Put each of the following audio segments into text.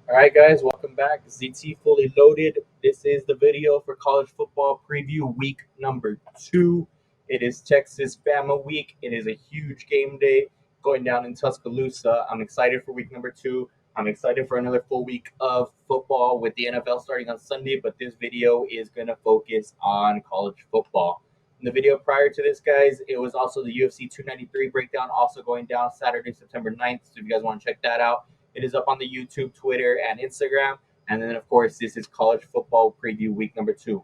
All right, guys, welcome back. ZT Fully Loaded. This is the video for college football preview week number 2. It is Texas Bama week. It is a huge game day going down in Tuscaloosa. I'm excited for week number 2. I'm excited for another full week of football with the NFL starting on Sunday, but this video is going to focus on college football. In the video prior to this, guys, it was also the UFC 293 breakdown, also going down Saturday, September 9th. So if you guys want to check that out, it is up on the YouTube, Twitter, and Instagram. And then, of course, this is college football preview week number 2.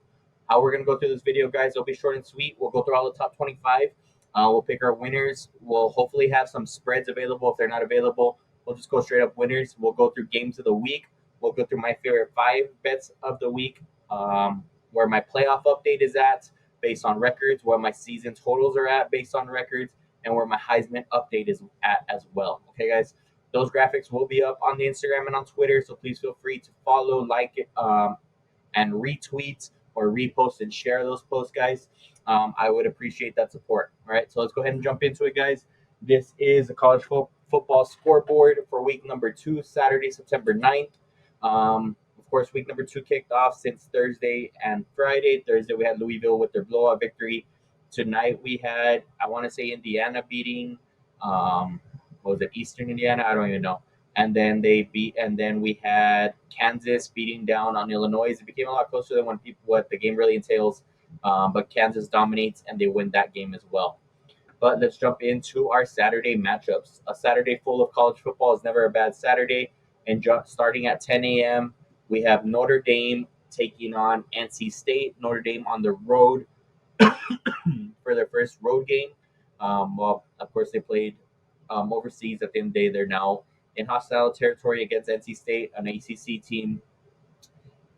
How we're going to go through this video, guys, it'll be short and sweet. We'll go through all the top 25. We'll pick our winners. We'll hopefully have some spreads available. If they're not available, we'll just go straight up winners. We'll go through games of the week. We'll go through my favorite 5 bets of the week, where my playoff update is at based on records, where my season totals are at based on records, and where my Heisman update is at as well. Okay, guys? Those graphics will be up on the Instagram and on Twitter, so please feel free to follow, like it, and retweet or repost and share those posts, guys. I would appreciate that support. All right, so let's go ahead and jump into it, guys. This is the college football scoreboard for week number 2, Saturday, September 9th. Of course, week number 2 kicked off since Thursday and Friday. Thursday, we had Louisville with their blowout victory. Tonight, we had, I want to say, Indiana beating what was it, Eastern Indiana? I don't even know. And then we had Kansas beating down on Illinois. It became a lot closer than what the game really entails. But Kansas dominates and they win that game as well. But let's jump into our Saturday matchups. A Saturday full of college football is never a bad Saturday. And starting at 10 a.m., we have Notre Dame taking on NC State. Notre Dame on the road for their first road game. Well, of course, they played overseas. At the end of the day, they're now in hostile territory against NC State, an ACC team.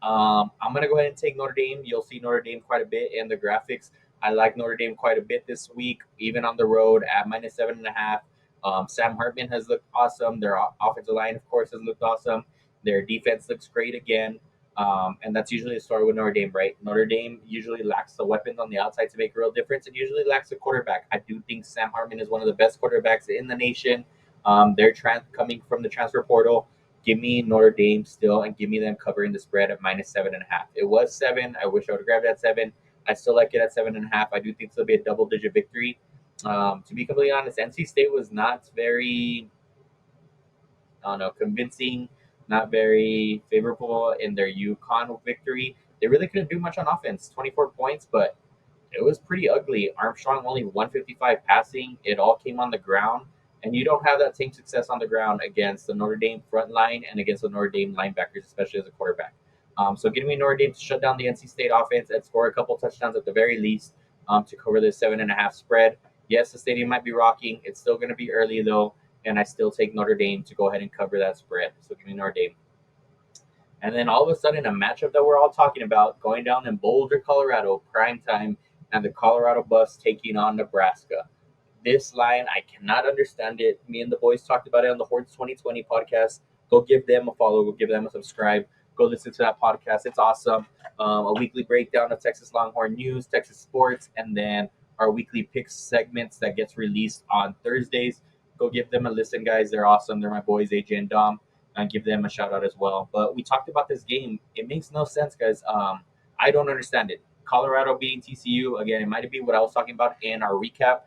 I'm going to go ahead and take Notre Dame. You'll see Notre Dame quite a bit in the graphics. I like Notre Dame quite a bit this week, even on the road at -7.5. Sam Hartman has looked awesome. Their offensive line, of course, has looked awesome. Their defense looks great again. And that's usually the story with Notre Dame, right? Notre Dame usually lacks the weapons on the outside to make a real difference and usually lacks a quarterback. I do think Sam Hartman is one of the best quarterbacks in the nation. They're coming from the transfer portal. Give me Notre Dame still and give me them covering the spread at -7.5. It was 7. I wish I would have grabbed that 7. I still like it at 7.5. I do think it'll be a double-digit victory. To be completely honest, NC State was not very, I don't know, convincing, not very favorable in their UConn victory. They really couldn't do much on offense. 24 points, but it was pretty ugly. Armstrong only 155 passing. It all came on the ground. And you don't have that same success on the ground against the Notre Dame front line and against the Notre Dame linebackers, especially as a quarterback. So give me Notre Dame to shut down the NC State offense and score a couple touchdowns at the very least to cover the 7.5 spread. Yes, the stadium might be rocking. It's still going to be early, though. And I still take Notre Dame to go ahead and cover that spread. So give me Notre Dame. And then all of a sudden, a matchup that we're all talking about going down in Boulder, Colorado, prime time, and the Colorado Buffs taking on Nebraska. This line, I cannot understand it. Me and the boys talked about it on the Hordes 2020 podcast. Go give them a follow. Go give them a subscribe. Go listen to that podcast. It's awesome. A weekly breakdown of Texas Longhorn news, Texas sports, and then our weekly picks segments that gets released on Thursdays. Go give them a listen, guys. They're awesome. They're my boys, AJ and Dom. And give them a shout out as well. But we talked about this game. It makes no sense, guys. I don't understand it. Colorado beating TCU, again, it might be what I was talking about in our recap,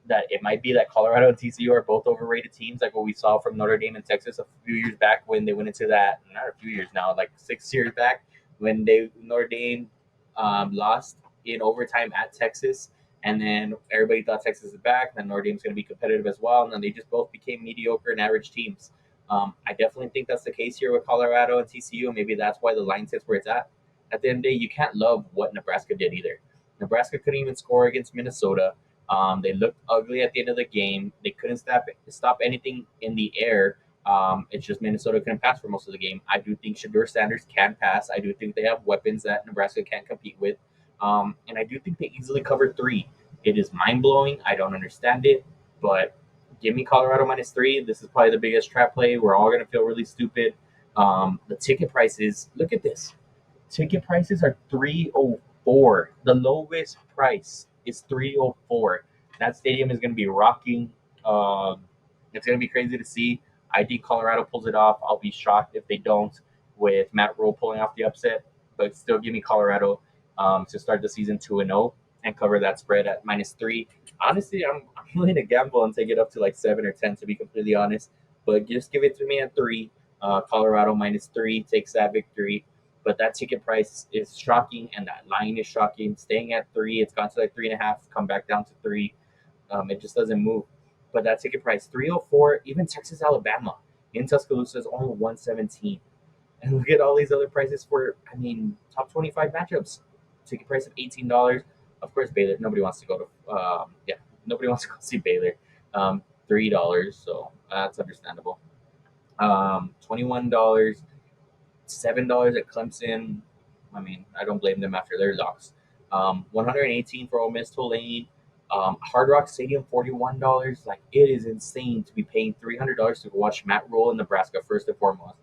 that it might be that Colorado and TCU are both overrated teams, like what we saw from Notre Dame and Texas a few years back when they went into that, not a few years now, like 6 years back, when Notre Dame lost in overtime at Texas. And then everybody thought Texas is back, then Notre Dame's going to be competitive as well. And then they just both became mediocre and average teams. I definitely think that's the case here with Colorado and TCU, and maybe that's why the line sits where it's at. At the end of the day, you can't love what Nebraska did either. Nebraska couldn't even score against Minnesota. They looked ugly at the end of the game. They couldn't stop anything in the air. It's just Minnesota couldn't pass for most of the game. I do think Shedeur Sanders can pass. I do think they have weapons that Nebraska can't compete with. And I do think they easily covered 3. It is mind-blowing. I don't understand it, but give me Colorado -3. This is probably the biggest trap play. We're all going to feel really stupid. The ticket prices, look at this. Ticket prices are $304. The lowest price is $304. That stadium is going to be rocking. It's going to be crazy to see. I think Colorado pulls it off. I'll be shocked if they don't, with Matt Rule pulling off the upset. But still, give me Colorado to start the season 2-0 and cover that spread at -3. Honestly, I'm willing to gamble and take it up to like 7 or 10 to be completely honest. But just give it to me at 3. Colorado -3 takes that victory. But that ticket price is shocking, and that line is shocking. Staying at 3, it's gone to like 3.5, come back down to 3. It just doesn't move. But that ticket price 304, even Texas Alabama in Tuscaloosa is only 117. And look at all these other prices for, I mean, top 25 matchups. Ticket price of $18. Of course, Baylor. Nobody wants to go to, nobody wants to go see Baylor. $3, so that's understandable. $21, $7 at Clemson. I mean, I don't blame them after their loss. 118 for Ole Miss Tulane. Hard Rock Stadium, $41. Like, it is insane to be paying $300 to watch Matt Rule in Nebraska first and foremost,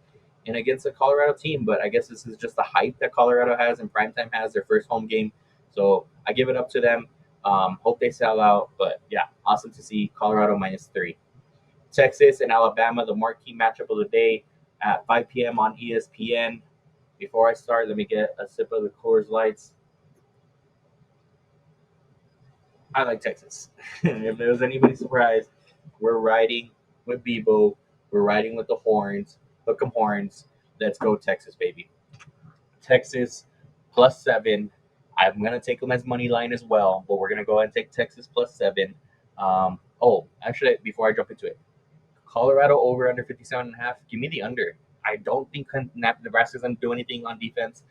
and against a Colorado team. But I guess this is just the hype that Colorado has and Primetime has their first home game. So I give it up to them. Hope they sell out. But yeah, awesome to see Colorado -3. Texas and Alabama, the marquee matchup of the day at 5 p.m. on ESPN. Before I start, let me get a sip of the Coors Lights. I like Texas. If there was anybody surprised, we're riding with Bebo. We're riding with the horns. Hook 'em horns. Let's go Texas, baby. Texas +7. I'm gonna take them as money line as well, but we're gonna go ahead and take Texas +7. Actually, before I jump into it, Colorado over under 57.5. Give me the under. I don't think Nebraska's gonna do anything on defense.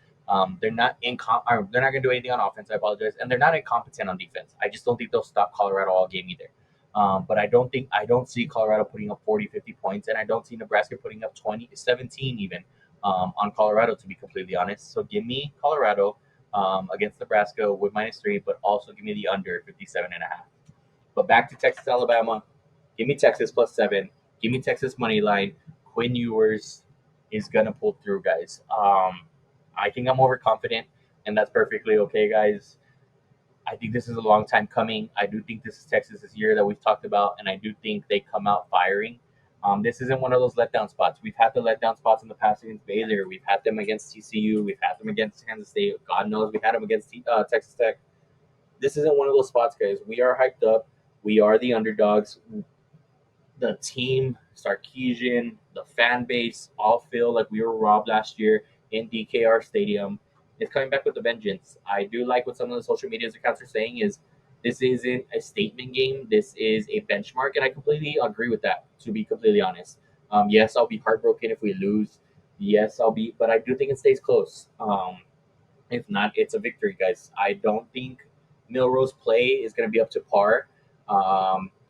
They're not they're not gonna do anything on offense. I apologize, and they're not incompetent on defense. I just don't think they'll stop Colorado all game either. But I don't see Colorado putting up 40, 50 points, and I don't see Nebraska putting up 20, 17 even on Colorado, to be completely honest. So give me Colorado against Nebraska with -3, but also give me the under 57.5. But back to Texas, Alabama. Give me Texas +7. Give me Texas money line. Quinn Ewers is gonna pull through, guys. I think I'm overconfident, and that's perfectly okay, guys. I think this is a long time coming. I do think this is Texas's year that we've talked about, and I do think they come out firing. This isn't one of those letdown spots. We've had the letdown spots in the past against Baylor. We've had them against TCU. We've had them against Kansas State. God knows we had them against Texas Tech. This isn't one of those spots, guys. We are hyped up. We are the underdogs. The team, Sarkisian, the fan base all feel like we were robbed last year in DKR Stadium. It's coming back with a vengeance. I do like what some of the social media accounts are saying is this isn't a statement game. This is a benchmark, and I completely agree with that, to be completely honest. Yes, I'll be heartbroken if we lose. Yes, but I do think it stays close. If not, it's a victory, guys. I don't think Milroe's play is going to be up to par.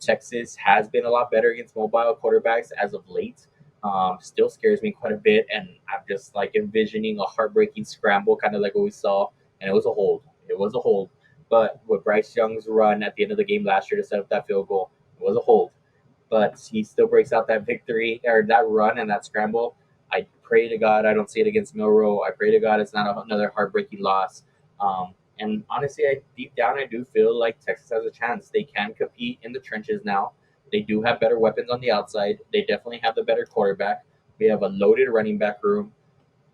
Texas has been a lot better against mobile quarterbacks as of late. Still scares me quite a bit, and I'm just like envisioning a heartbreaking scramble, kind of like what we saw, and it was a hold. It was a hold. But with Bryce Young's run at the end of the game last year to set up that field goal, it was a hold. But he still breaks out that victory or that run and that scramble. I pray to God I don't see it against Milroe. I pray to God it's not another heartbreaking loss. And honestly, deep down, I do feel like Texas has a chance. They can compete in the trenches now. They do have better weapons on the outside. They definitely have the better quarterback. We have a loaded running back room.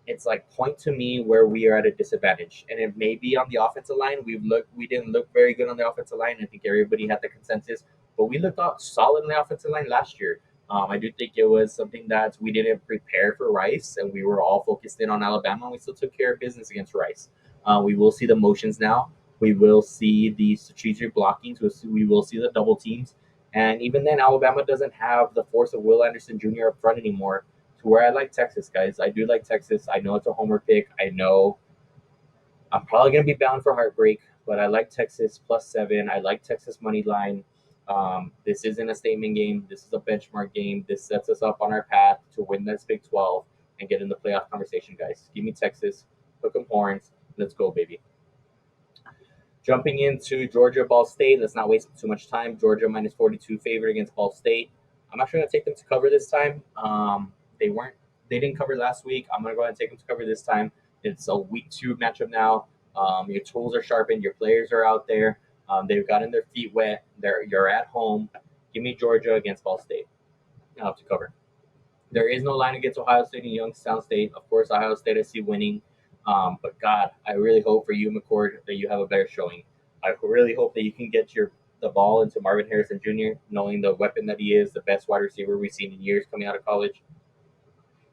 It's like point to me where we are at a disadvantage, and it may be on the offensive line. We didn't look very good on the offensive line. I think everybody had the consensus, but we looked solid on the offensive line last year. I do think it was something that we didn't prepare for Rice, and we were all focused in on Alabama. And we still took care of business against Rice. We will see the motions now. We will see the strategic blockings. We will see the double teams. And even then, Alabama doesn't have the force of Will Anderson Jr. up front anymore, to where I like Texas, guys. I do like Texas. I know it's a homer pick. I know I'm probably going to be bound for heartbreak, but I like Texas +7. I like Texas money line. This isn't a statement game. This is a benchmark game. This sets us up on our path to win this Big 12 and get in the playoff conversation, guys. Give me Texas. Hook 'em horns. Let's go, baby. Jumping into Georgia, Ball State. Let's not waste too much time. Georgia -42 favorite against Ball State. I'm actually going to take them to cover this time. They didn't cover last week. I'm going to go ahead and take them to cover this time. It's a week 2 matchup now. Your tools are sharpened. Your players are out there. They've gotten their feet wet. You're at home. Give me Georgia against Ball State. I'll have to cover. There is no line against Ohio State and Youngstown State. Of course, Ohio State I see winning. But God, I really hope for you, McCord, that you have a better showing. I really hope that you can get the ball into Marvin Harrison Jr., knowing the weapon that he is, the best wide receiver we've seen in years coming out of college.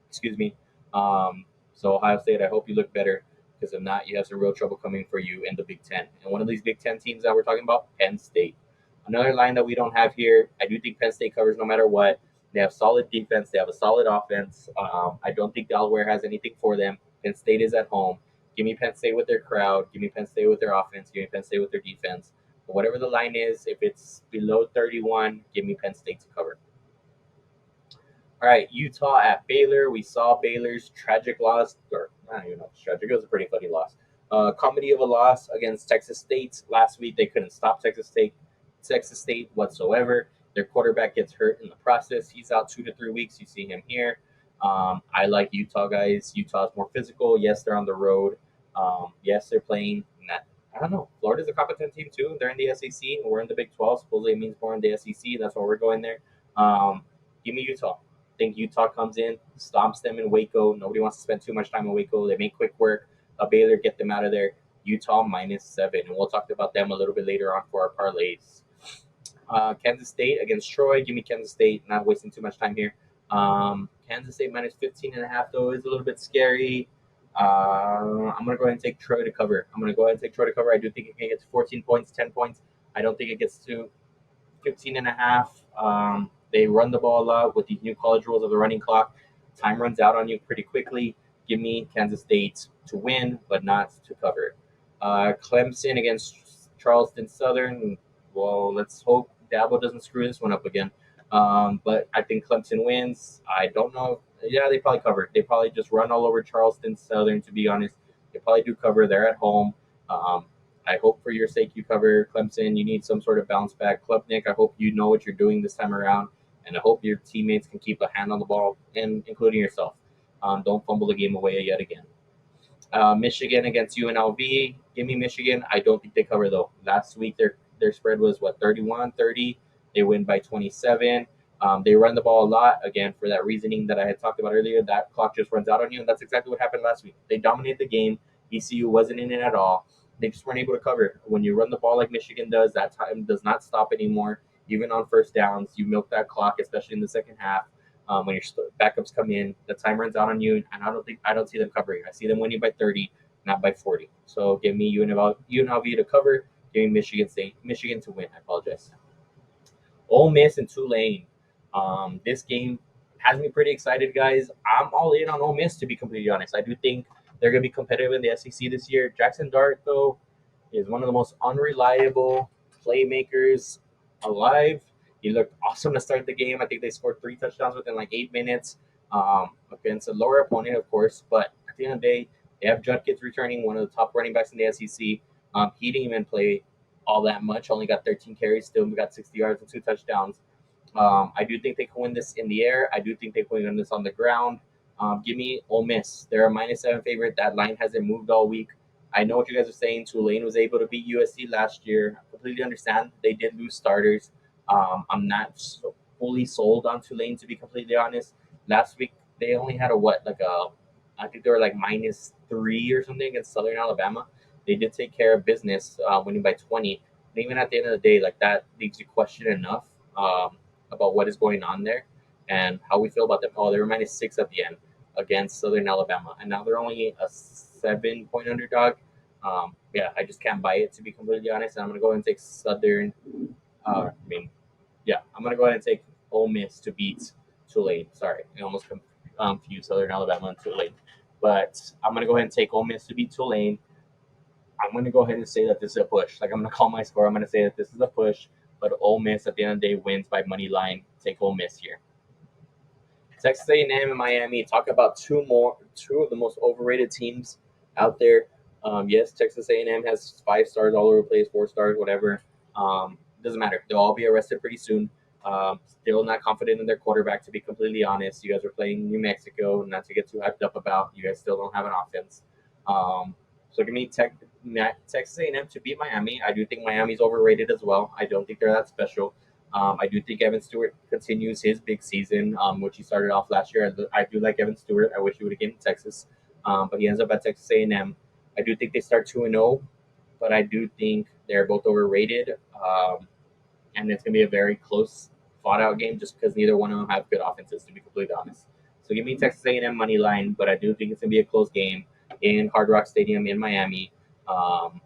Excuse me. Um, so Ohio State, I hope you look better because if not, you have some real trouble coming for you in the Big Ten. And one of these Big Ten teams that we're talking about, Penn State. Another line that we don't have here. I do think Penn State covers no matter what. They have solid defense. They have a solid offense. I don't think Delaware has anything for them. Penn State is at home. Give me Penn State with their crowd. Give me Penn State with their offense. Give me Penn State with their defense. But whatever the line is, if it's below 31, give me Penn State to cover. All right, Utah at Baylor. We saw Baylor's tragic loss, or I don't even know if it's tragic. It was a pretty funny loss. Comedy of a loss against Texas State last week. They couldn't stop Texas State whatsoever. Their quarterback gets hurt in the process. He's out 2 to 3 weeks. You see him here. I like Utah guys. Utah's more physical. Yes, they're on the road. Yes, they're playing. I don't know. Florida's a competent team too. They're in the SEC. We're in the Big 12. Supposedly it means more in the SEC. That's why we're going there. Give me Utah. I think Utah comes in, stomps them in Waco. Nobody wants to spend too much time in Waco. They make quick work. Baylor get them out of there. Utah -7, and we'll talk about them a little bit later on for our parlays. Kansas State against Troy. Give me Kansas State. Not wasting too much time here. Kansas State -15.5 though is a little bit scary. I'm gonna go ahead and take Troy to cover. I do think it can get to 14 points, 10 points. I don't think it gets to 15.5. They run the ball a lot with these new college rules of the running clock. Time runs out on you pretty quickly. Give me Kansas State to win, but not to cover. Clemson against Charleston Southern. Well, let's hope Dabo doesn't screw this one up again. But I think Clemson wins. I don't know. Yeah, they probably cover. They probably just run all over Charleston Southern, to be honest. They probably do cover. They're at home. I hope for your sake you cover Clemson. You need some sort of bounce back. Klubnik, I hope you know what you're doing this time around. And I hope your teammates can keep a hand on the ball, and including yourself. Don't fumble the game away yet again. Michigan against UNLV. Give me Michigan. I don't think they cover though. Last week their spread was what 31-30. They win by 27. They run the ball a lot again for that reasoning that I had talked about earlier. That clock just runs out on you, and that's exactly what happened last week. They dominated the game. ECU wasn't in it at all. They just weren't able to cover. When you run the ball like Michigan does, that time does not stop anymore. Even on first downs, you milk that clock, especially in the second half. When your backups come in, the time runs out on you, and I don't see them covering. I see them winning by 30, not by 40. So give me UNLV to cover. Give me Michigan to win. I apologize. Ole Miss and Tulane. This game has me pretty excited, guys. I'm all in on Ole Miss, to be completely honest. I do think they're going to be competitive in the SEC this year. Jackson Dart, though, is one of the most unreliable playmakers alive. He looked awesome to start the game. I think they scored 3 touchdowns within like 8 minutes against a lower opponent, of course. But at the end of the day, they have Judkins returning, one of the top running backs in the SEC. He didn't even play all that much, only got 13 carries, still got 60 yards and 2 touchdowns. I do think they can win this in the air. I do think they can win this on the ground. Give me Ole Miss. They're a -7 favorite. That line hasn't moved all week. I know what you guys are saying. Tulane was able to beat USC last year. I completely understand. They did lose starters. I'm not fully sold on Tulane, to be completely honest. Last week they only had I think they were like -3 or something against Southern Alabama. They did take care of business, winning by 20. And even at the end of the day, like that leaves you question enough about what is going on there and how we feel about them. Oh, they were -6 at the end against Southern Alabama, and now they're only a 7-point underdog. Yeah, I just can't buy it, to be completely honest. And I'm gonna go ahead and take Southern. I'm gonna go ahead and take Ole Miss to beat Tulane. Sorry, I almost confused Southern Alabama and Tulane, but I'm gonna go ahead and take Ole Miss to beat Tulane. I'm gonna go ahead and say that this is a push. Like I'm gonna call my score. I'm gonna say that this is a push, but Ole Miss at the end of the day wins by money line. Take Ole Miss here. Texas A&M and Miami. Talk about two of the most overrated teams out there. Yes, Texas A&M has 5 stars all over the place, 4 stars, whatever. Doesn't matter. They'll all be arrested pretty soon. Still not confident in their quarterback, to be completely honest. You guys are playing New Mexico, not to get too hyped up about. You guys still don't have an offense. So give me Texas A&M to beat Miami. I do think Miami's overrated as well. I don't think they're that special. I do think Evan Stewart continues his big season, which he started off last year. I do like Evan Stewart. I wish he would have came to Texas, but he ends up at Texas A&M. I do think they start 2-0, but I do think they're both overrated, and it's going to be a very close, fought-out game just because neither one of them have good offenses, to be completely honest. So give me Texas A&M money line, but I do think it's going to be a close game in Hard Rock Stadium in Miami. Um,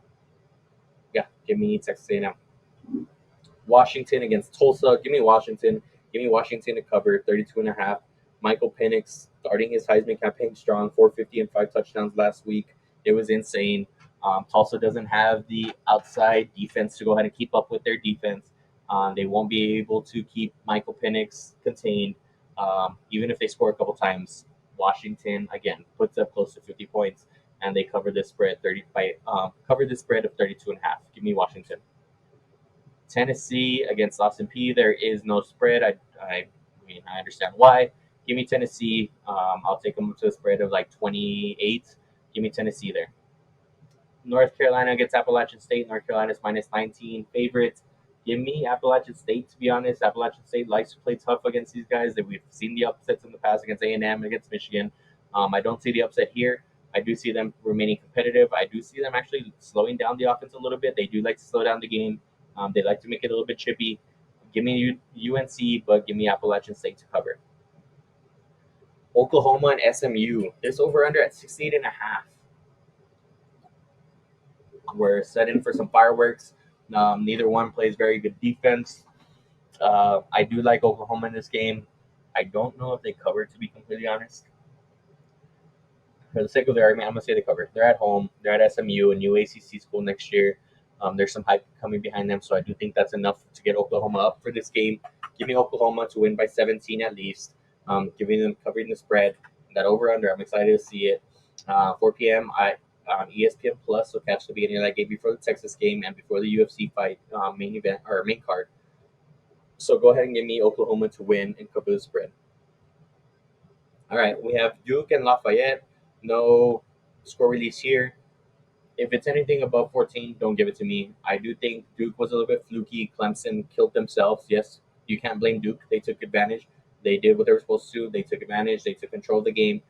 yeah, give me Texas A&M. Washington against Tulsa. Give me Washington. Give me Washington to cover 32.5. Michael Penix starting his Heisman campaign strong, 450 and 5 touchdowns last week. It was insane. Tulsa doesn't have the outside defense to go ahead and keep up with their defense. They won't be able to keep Michael Penix contained, even if they score a couple times. Washington again puts up close to 50 points, and they cover this spread cover this spread of 32.5. Give me Washington. Tennessee against Austin P. There is no spread. I mean, I understand why. Give me Tennessee. I'll take them to a spread of like 28. Give me Tennessee there. North Carolina against Appalachian State. North Carolina is minus 19 favorites. Give me Appalachian State, to be honest. Appalachian State likes to play tough against these guys. We've seen the upsets in the past against A&M and against Michigan. I don't see the upset here. I do see them remaining competitive. I do see them actually slowing down the offense a little bit. They do like to slow down the game. They like to make it a little bit chippy. Give me UNC, but give me Appalachian State to cover. Oklahoma and SMU. This over-under at 68.5. We're set in for some fireworks. Neither one plays very good defense. I do like Oklahoma in this game. I don't know if they cover, to be completely honest. For the sake of the argument, I'm going to say they cover. They're at home. They're at SMU, a new ACC school next year. There's some hype coming behind them, so I do think that's enough to get Oklahoma up for this game. Give me Oklahoma to win by 17 at least. Giving them covering the spread. That over/under, I'm excited to see it. 4 p.m. On ESPN Plus, so catch the beginning of that game before the Texas game and before the UFC fight main event or main card. So go ahead and give me Oklahoma to win and cover the spread. All right, we have Duke and Lafayette. No score release here. If it's anything above 14, don't give it to me. I do think Duke was a little bit fluky. Clemson killed themselves. Yes, you can't blame Duke. They took advantage. They did what they were supposed to. They took advantage. They took control of the game.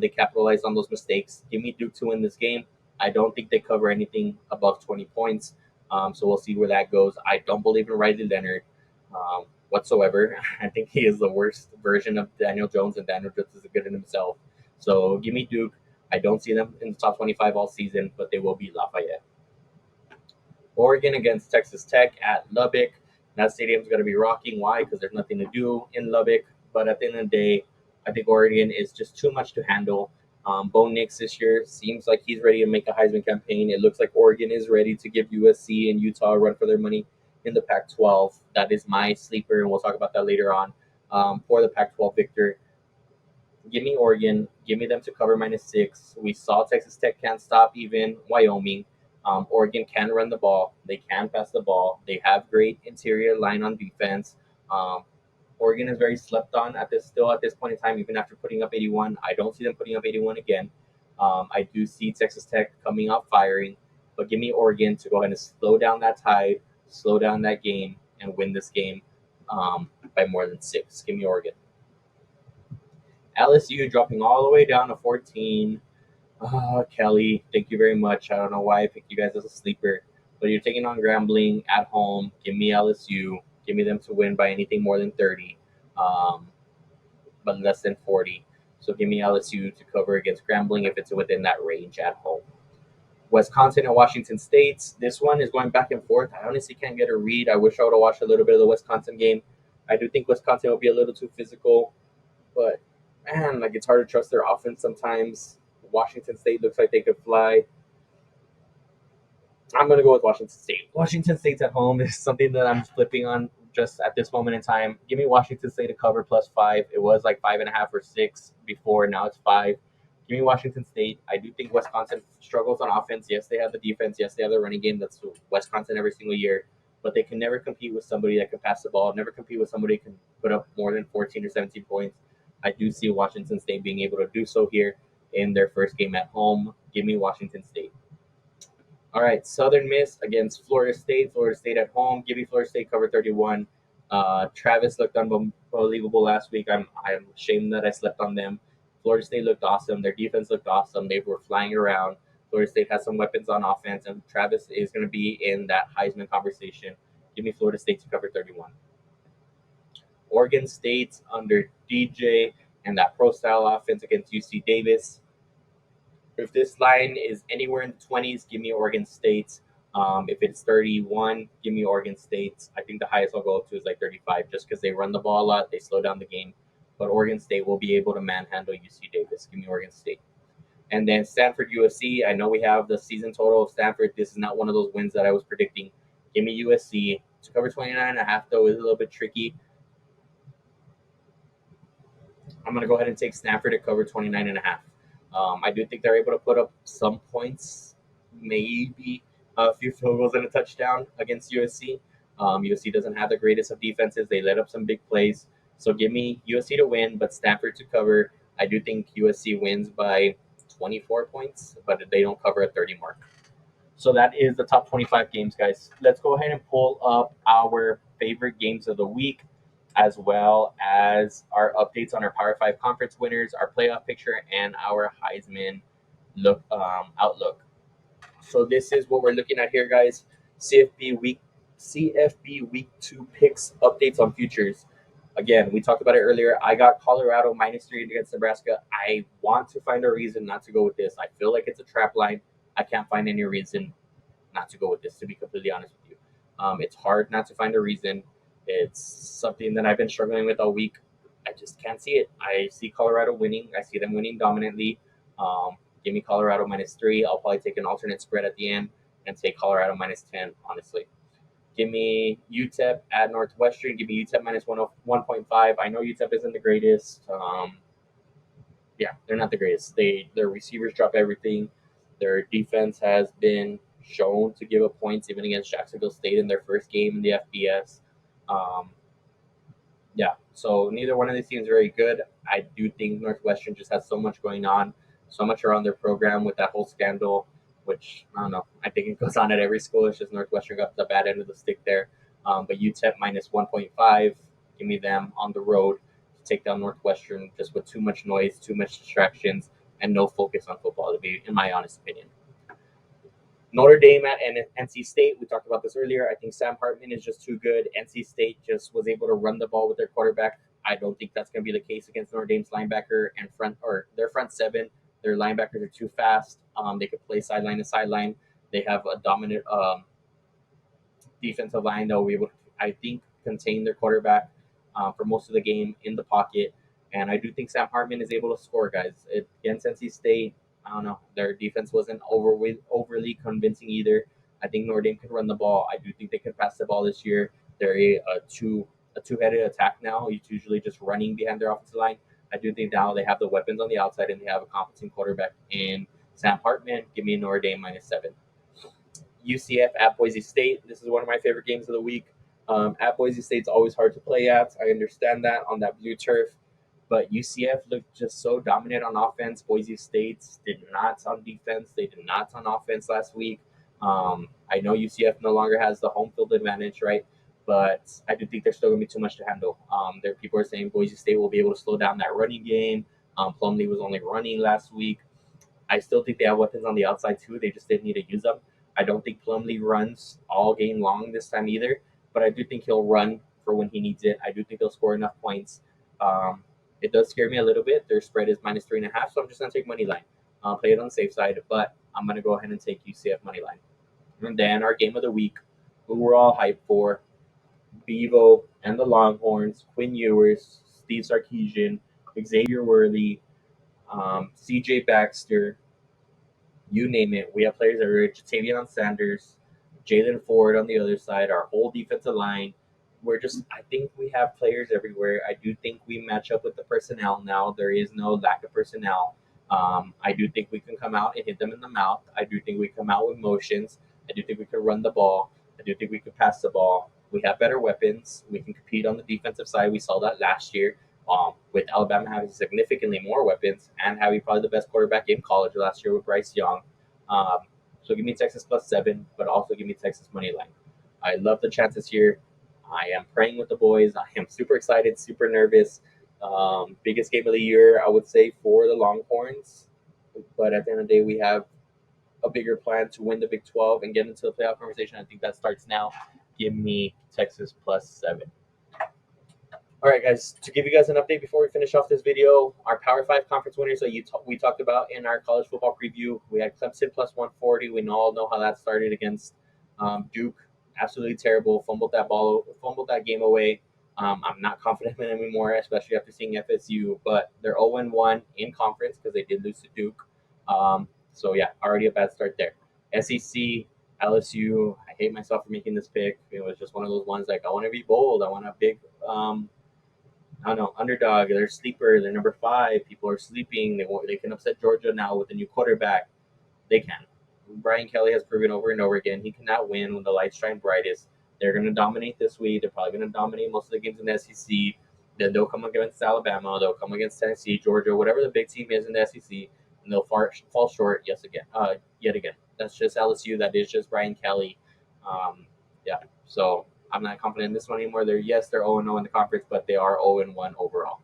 They capitalized on those mistakes. Give me Duke to win this game. I don't think they cover anything above 20 points. So we'll see where that goes. I don't believe in Riley Leonard whatsoever. I think he is the worst version of Daniel Jones, and Daniel Jones is good in himself. So give me Duke. I don't see them in the top 25 all season, but they will beat Lafayette. Oregon against Texas Tech at Lubbock. That stadium's going to be rocking. Why? Because there's nothing to do in Lubbock. But at the end of the day, I think Oregon is just too much to handle. Bo Nix this year seems like he's ready to make a Heisman campaign. It looks like Oregon is ready to give USC and Utah a run for their money in the Pac-12. That is my sleeper, and we'll talk about that later on for the Pac-12 victor. Give me Oregon. Give me them to cover -6. We saw Texas Tech can't stop even Wyoming. Oregon can run the ball. They can pass the ball. They have great interior line on defense. Oregon is very slept on at this point in time, even after putting up 81. I don't see them putting up 81 again. I do see Texas Tech coming out firing, but give me Oregon to go ahead and slow down that tide, slow down that game, and win this game by more than 6. Give me Oregon. LSU dropping all the way down to 14. Kelly, thank you very much. I don't know why I picked you guys as a sleeper, but you're taking on Grambling at home. Give me LSU. Give me them to win by anything more than 30, but less than 40. So give me LSU to cover against Grambling if it's within that range at home. Wisconsin and Washington State. This one is going back and forth. I honestly can't get a read. I wish I would have watched a little bit of the Wisconsin game. I do think Wisconsin will be a little too physical, but man, like it's hard to trust their offense sometimes. Washington State looks like they could fly. I'm going to go with Washington State. Washington State's at home is something that I'm flipping on just at this moment in time. Give me Washington State to cover +5. It was like 5.5 or 6 before. Now it's 5. Give me Washington State. I do think Wisconsin struggles on offense. Yes, they have the defense. Yes, they have the running game. That's Wisconsin every single year. But they can never compete with somebody that can pass the ball, never compete with somebody who can put up more than 14 or 17 points. I do see Washington State being able to do so here in their first game at home. Give me Washington State. All right, Southern Miss against Florida State. Florida State at home. Give me Florida State cover 31. Travis looked unbelievable last week. I'm ashamed that I slept on them. Florida State looked awesome. Their defense looked awesome. They were flying around. Florida State has some weapons on offense, and Travis is going to be in that Heisman conversation. Give me Florida State to cover 31. Oregon State under DJ and that pro style offense against UC Davis. If this line is anywhere in the 20s, give me Oregon State. If it's 31, give me Oregon State. I think the highest I'll go up to is like 35 just because they run the ball a lot. They slow down the game. But Oregon State will be able to manhandle UC Davis. Give me Oregon State. And then Stanford USC. I know we have the season total of Stanford. This is not one of those wins that I was predicting. Give me USC. To cover 29.5, though, is a little bit tricky. I'm going to go ahead and take Stanford to cover 29.5. I do think they're able to put up some points, maybe a few field goals and a touchdown against USC. USC doesn't have the greatest of defenses. They let up some big plays. So give me USC to win, but Stanford to cover. I do think USC wins by 24 points, but they don't cover a 30 mark. So that is the top 25 games, guys. Let's go ahead and pull up our favorite games of the week, as well as our updates on our Power 5 conference winners, our playoff picture, and our Heisman outlook. So this is what we're looking at here, guys. CFB week 2 picks updates on futures. Again, we talked about it earlier. I got Colorado -3 against Nebraska. I want to find a reason not to go with this. I feel like it's a trap line. I can't find any reason not to go with this, to be completely honest with you. It's hard not to find a reason. It's something that I've been struggling with all week. I just can't see it. I see Colorado winning. I see them winning dominantly. Give me Colorado -3. I'll probably take an alternate spread at the end and take Colorado -10, honestly. Give me UTEP at Northwestern. Give me UTEP -1.5. I know UTEP isn't the greatest. Yeah, they're not the greatest. Their receivers drop everything. Their defense has been shown to give up points even against Jacksonville State in their first game in the FBS. Yeah, so neither one of these teams are very good. I do think Northwestern just has so much going on, so much around their program with that whole scandal, which I don't know. I think it goes on at every school. It's just Northwestern got the bad end of the stick there. But UTEP -1.5. Give me them on the road to take down Northwestern just with too much noise, too much distractions, and no focus on football, to be in my honest opinion. Notre Dame at NC State. We talked about this earlier. I think Sam Hartman is just too good. NC State just was able to run the ball with their quarterback. I don't think that's going to be the case against Notre Dame's linebacker and their front seven. Their linebackers are too fast. They could play sideline to sideline. They have a dominant defensive line that will be able to, I think, contain their quarterback for most of the game in the pocket. And I do think Sam Hartman is able to score, guys. Against NC State, I don't know. Their defense wasn't overly convincing either. I think Notre Dame can run the ball. I do think they can pass the ball this year. They're a two-headed attack now. It's usually just running behind their offensive line. I do think now they have the weapons on the outside and they have a competent quarterback in Sam Hartman. Give me Notre Dame -7. UCF at Boise State. This is one of my favorite games of the week. At Boise State's always hard to play at. I understand that on that blue turf. But UCF looked just so dominant on offense. Boise State did not on defense. They did not on offense last week. I know UCF no longer has the home field advantage, right? But I do think there's still going to be too much to handle. There people are saying Boise State will be able to slow down that running game. Plumlee was only running last week. I still think they have weapons on the outside too. They just didn't need to use them. I don't think Plumlee runs all game long this time either, but I do think he'll run for when he needs it. I do think he'll score enough points. It does scare me a little bit. Their spread is -3.5, so I'm just going to take money line. Play it on the safe side, but I'm going to go ahead and take UCF money line. And then our game of the week, who we're all hyped for, Bevo and the Longhorns, Quinn Ewers, Steve Sarkisian, Xavier Worley, CJ Baxter, you name it. We have players that are Jatavion Sanders, Jalen Ford on the other side, our whole defensive line. I think we have players everywhere. I do think we match up with the personnel now. There is no lack of personnel. I do think we can come out and hit them in the mouth. I do think we come out with motions. I do think we can run the ball. I do think we can pass the ball. We have better weapons. We can compete on the defensive side. We saw that last year with Alabama having significantly more weapons and having probably the best quarterback in college last year with Bryce Young. So give me Texas +7, but also give me Texas money line. I love the chances here. I am praying with the boys. I am super excited, super nervous. Biggest game of the year, I would say, for the Longhorns. But at the end of the day, we have a bigger plan to win the Big 12 and get into the playoff conversation. I think that starts now. Give me Texas +7. All right, guys, to give you guys an update before we finish off this video, our Power 5 conference winners that we talked about in our college football preview, we had Clemson +140. We all know how that started against Duke. Absolutely terrible. Fumbled that game away. I'm not confident in them anymore, especially after seeing FSU, but they're 0-1 in conference because they did lose to Duke. So, yeah, already a bad start there. SEC, LSU, I hate myself for making this pick. It was just one of those ones like, I want to be bold. I want a big I don't know, underdog. They're sleeper. They're number 5. People are sleeping. They can upset Georgia now with a new quarterback. They can. Brian Kelly has proven over and over again he cannot win when the lights shine brightest. They're going to dominate this week. They're probably going to dominate most of the games in the SEC. Then they'll come against Alabama. They'll come against Tennessee, Georgia, whatever the big team is in the SEC, and they'll fall short yet again. That's just LSU. That is just Brian Kelly. Yeah. So I'm not confident in this one anymore. They're 0-0 in the conference, but they are 0-1 overall.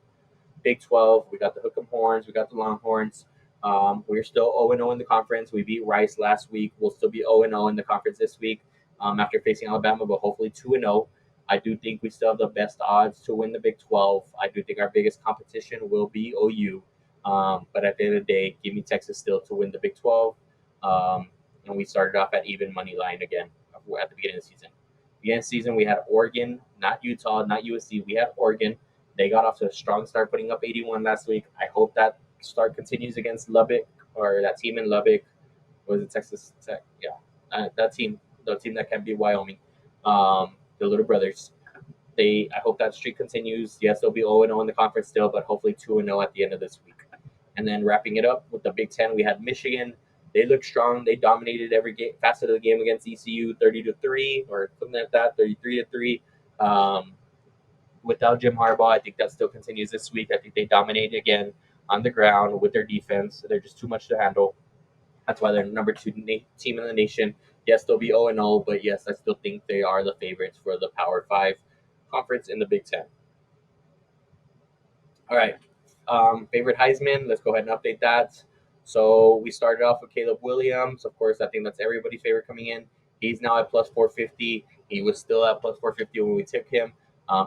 Big 12, we got the Hook'em Horns, we got the Longhorns. We're still 0-0 in the conference. We beat Rice last week. We'll still be 0-0 in the conference this week after facing Alabama, but hopefully 2-0. I do think we still have the best odds to win the Big 12. I do think our biggest competition will be OU. But at the end of the day, give me Texas still to win the Big 12. And we started off at even money line again at the beginning of the season. Beginning of the season, we had Oregon, not Utah, not USC. We had Oregon. They got off to a strong start, putting up 81 last week. I hope that start continues against Lubbock, or that team in Lubbock. Was it Texas Tech? Yeah, that team, the team that can beat Wyoming, the Little Brothers. I hope that streak continues. Yes, they'll be 0-0 in the conference still, but hopefully 2-0 at the end of this week. And then wrapping it up with the Big Ten, we had Michigan. They looked strong. They dominated every facet of the game against ECU, 30-3 or something like that, 33-3. Without Jim Harbaugh, I think that still continues this week. I think they dominate again on the ground with their defense. They're just too much to handle. That's why they're number 2 team in the nation. Yes, they'll be 0-0, but yes, I still think they are the favorites for the Power 5 conference in the Big Ten. All right. Favorite Heisman, let's go ahead and update that. So we started off with Caleb Williams. Of course, I think that's everybody's favorite coming in. He's now at +450. He was still at +450 when we took him.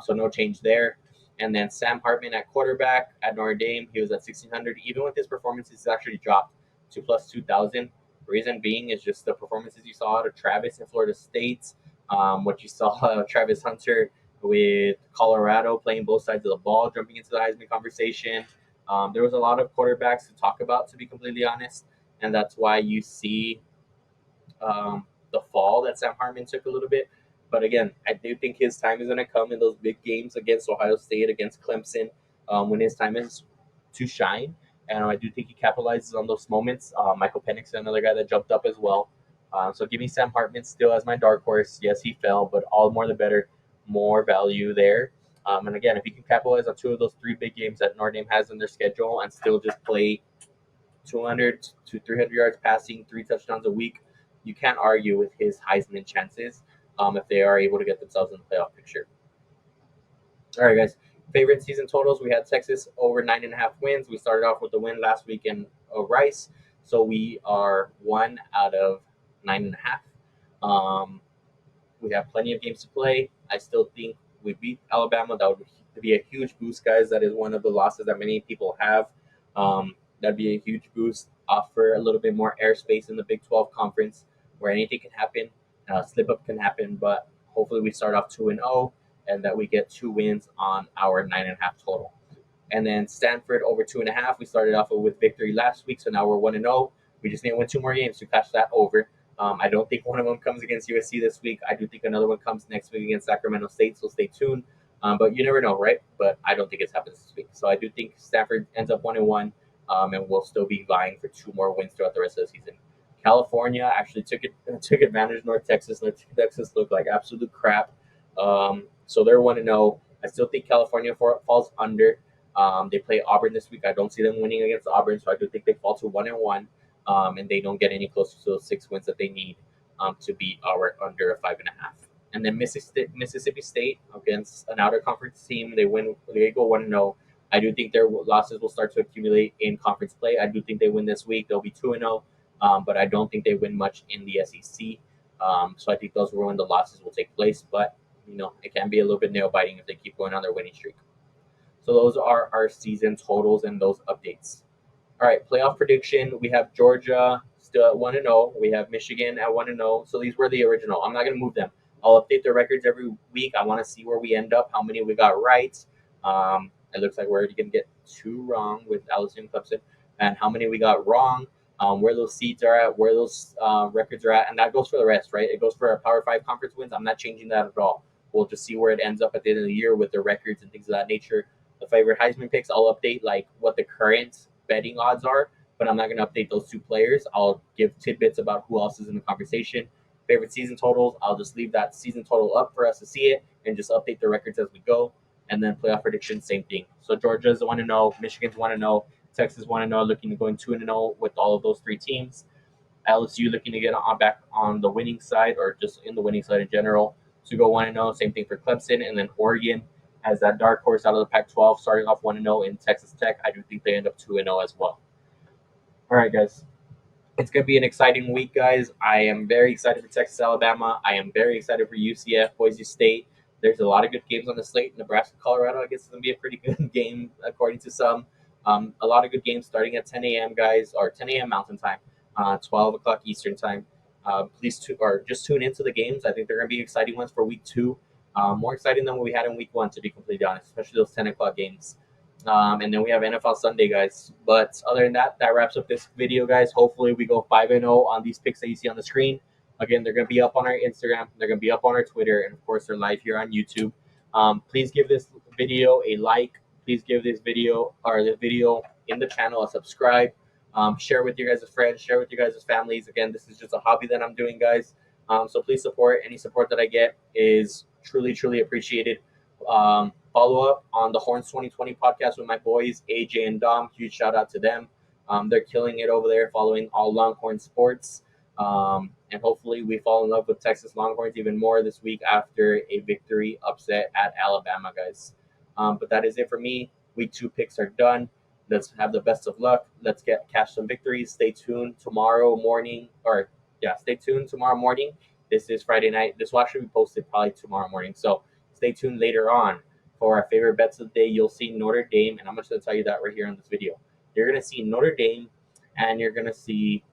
So no change there. And then Sam Hartman at quarterback at Notre Dame. He was at 1,600. Even with his performances, he's actually dropped to +2,000. Reason being is just the performances you saw out of Travis in Florida State. What you saw out of Travis Hunter with Colorado playing both sides of the ball, jumping into the Heisman conversation. There was a lot of quarterbacks to talk about, to be completely honest. And that's why you see the fall that Sam Hartman took a little bit. But again, I do think his time is going to come in those big games against Ohio State, against Clemson, when his time is to shine. And I do think he capitalizes on those moments. Michael Penix is another guy that jumped up as well. So give me Sam Hartman still as my dark horse. Yes, he fell, but all more the better. More value there. And again, if he can capitalize on 2 of those 3 big games that Notre Dame has in their schedule and still just play 200 to 300 yards passing, 3 touchdowns a week, you can't argue with his Heisman chances if they are able to get themselves in the playoff picture. All right, guys. Favorite season totals, we had Texas over 9.5 wins. We started off with the win last week in Rice. So we are 1 out of 9.5. We have plenty of games to play. I still think we beat Alabama. That would be a huge boost, guys. That is one of the losses that many people have. That'd be a huge boost. Offer a little bit more airspace in the Big 12 conference where anything can happen. Slip up can happen, but hopefully we start off 2-0 and that we get 2 wins on our 9.5 total. And then Stanford over 2.5. We started off with victory last week, so now we're 1-0. We just need to win 2 more games to catch that over. I don't think one of them comes against USC this week. I do think another one comes next week against Sacramento State, so stay tuned. But you never know, right? But I don't think it happens this week. So I do think Stanford ends up 1-1, and we'll still be vying for 2 more wins throughout the rest of the season. California actually took advantage of North Texas. North Texas looked like absolute crap. So they're 1-0. I still think California falls under. They play Auburn this week. I don't see them winning against Auburn, so I do think they fall to 1-1. And they don't get any closer to those 6 wins that they need to beat our under a 5.5. And then Mississippi State against an outer conference team, they win. They go 1-0. I do think their losses will start to accumulate in conference play. I do think they win this week. They'll be 2-0, but I don't think they win much in the SEC. So I think those are when the losses will take place. But it can be a little bit nail biting if they keep going on their winning streak. So those are our season totals and those updates. All right, playoff prediction. We have Georgia still at 1-0. We have Michigan at 1-0. So these were the original. I'm not going to move them. I'll update their records every week. I want to see where we end up, how many we got right. It looks like we're already going to get 2 wrong with LSU and Clemson, and how many we got wrong, where those seeds are at, where those records are at, and that goes for the rest, right? It goes for our Power 5 conference wins. I'm not changing that at all. We'll just see where it ends up at the end of the year with the records and things of that nature. The favorite Heisman picks, I'll update like what the current betting odds are, but I'm not going to update those 2 players. I'll give tidbits about who else is in the conversation. Favorite season totals, I'll just leave that season total up for us to see it and just update the records as we go. And then playoff predictions, same thing. So Georgia's 1-0, Michigan's 1-0, Texas 1-0, looking to go in 2-0 with all of those 3 teams. LSU looking to get back on the winning side, or just in the winning side in general, to go 1-0. Same thing for Clemson, and then Oregon as that dark horse out of the Pac-12, starting off 1-0 in Texas Tech. I do think they end up 2-0 as well. All right, guys. It's going to be an exciting week, guys. I am very excited for Texas, Alabama. I am very excited for UCF, Boise State. There's a lot of good games on the slate. Nebraska, Colorado, I guess it's going to be a pretty good game, according to some. A lot of good games starting at 10 a.m., guys, or 10 a.m. Mountain Time, 12 o'clock Eastern Time. Please just tune into the games. I think they're going to be exciting ones for week 2. More exciting than what we had in week 1, to be completely honest, especially those 10 o'clock games. And then we have NFL Sunday, guys. But other than that, that wraps up this video, guys. Hopefully, we go 5-0 on these picks that you see on the screen. Again, they're going to be up on our Instagram. They're going to be up on our Twitter. And, of course, they're live here on YouTube. Please give this video a like. Please give this video in the channel a subscribe. Share with your guys' friends. Share with your guys' families. Again, this is just a hobby that I'm doing, guys. So please support. Any support that I get is truly, truly appreciated. Follow up on the Horns 2020 podcast with my boys, AJ and Dom. Huge shout out to them. They're killing it over there, following all Longhorn sports. And hopefully we fall in love with Texas Longhorns even more this week after a victory upset at Alabama, guys. But that is it for me. Week 2 picks are done. Let's have the best of luck. Let's catch some victories. Stay tuned tomorrow morning. Stay tuned tomorrow morning. This is Friday night. This will actually be posted probably tomorrow morning. So stay tuned later on for our favorite bets of the day. You'll see Notre Dame, and I'm just going to tell you that right here in this video. You're going to see Notre Dame, and you're going to see...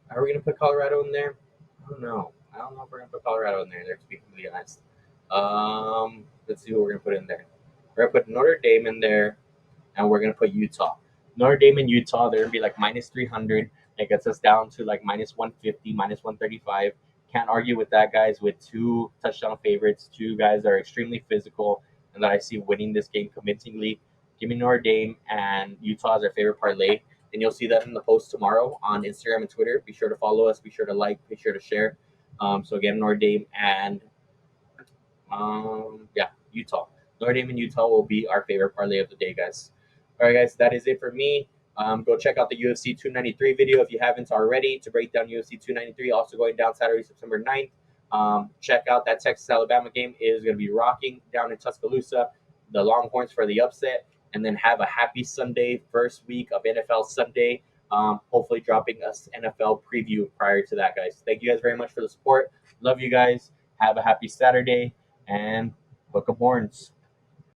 Are we going to put Colorado in there? I don't know. I don't know if we're going to put Colorado in there, to be completely honest. Let's see what we're going to put in there. We're going to put Notre Dame in there, and we're going to put Utah. Notre Dame and Utah, they're going to be like minus 300. It gets us down to like minus 150, minus 135. Can't argue with that, guys, with 2 touchdown favorites, 2 guys that are extremely physical and that I see winning this game convincingly. Give me Notre Dame and Utah as our favorite parlay. And you'll see that in the post tomorrow on Instagram and Twitter. Be sure to follow us. Be sure to like. Be sure to share. So again, Notre Dame and Utah. Notre Dame and Utah will be our favorite parlay of the day, guys. All right, guys, that is it for me. Go check out the UFC 293 video if you haven't already to break down UFC 293. Also going down Saturday, September 9th. Check out that Texas-Alabama game. It is going to be rocking down in Tuscaloosa. The Longhorns for the upset. And then have a happy Sunday, first week of NFL Sunday. Hopefully dropping us NFL preview prior to that, guys. Thank you guys very much for the support. Love you guys. Have a happy Saturday. And Book of Horns.